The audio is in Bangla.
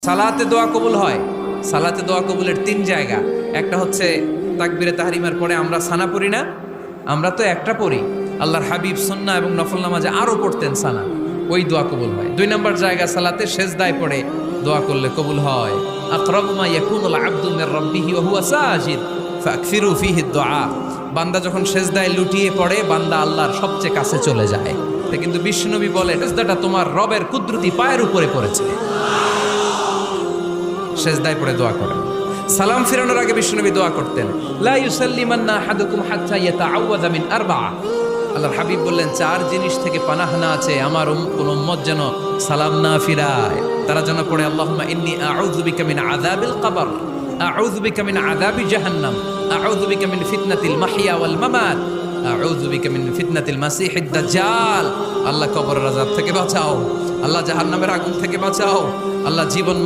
সালাতে দোয়া কবুল হয়। সালাতে দোয়া কবুলের 3 জায়গা। একটা হচ্ছে তাকবীরে তাহরিমার পরে আমরা সানা পড়ি না, আমরা তো একটা পড়ি। আল্লাহর হাবিব সুন্নাহ এবং নফল নামাজে আরো পড়তেন সানা, ওই দোয়া কবুল হয়। 2 নম্বর জায়গা সালাতে সেজদায় পড়ে দোয়া করলে কবুল হয়। আকরাবু মা ইয়াকুনুল আবদু মির রাব্বিহি ওয়া হুয়া সাজিদ ফাকসিরু ফীহি দুআ। বান্দা যখন সেজদায় লুটিয়ে পড়ে, বান্দা আল্লাহর সবচেয়ে কাছে চলে যায়। কিন্তু বিশ্বনবী বলে, সেজদাটা তোমার রবের কুদরতি পায়ের উপরে পড়েছে। সেজদায় পড়ে দোয়া করেন। সালাম ফিরানোর আগে বিশ্বনবী দোয়া করতেন, লা ইউসাল্লিমান্না আহাদুকুম হাত্তা ইয়াতাআওয়াযা মিন আরবা'a। আল্লাহর হাবিব বললেন, 4 জিনিস থেকে পানাহ না আছে আমার কোন উম্মত যেন সালাম না ফিরায়। তারা যেন পড়ে, আল্লাহুম্মা ইন্নী আউযু বিকা মিন আযাবিল কবর, আউযু বিকা মিন আযাবি জাহান্নাম, আউযু বিকা মিন ফিতনাতিল মাহইয়া ওয়াল মামাত, আউযু বিকা মিন ফিতনাতিল মাসিহিদ দাজ্জাল। আল্লাহ কবরের আযাব থেকে বাঁচাও, আল্লাহ জাহান্নামের আগুন থেকে বাঁচাও, আল্লাহ জীবন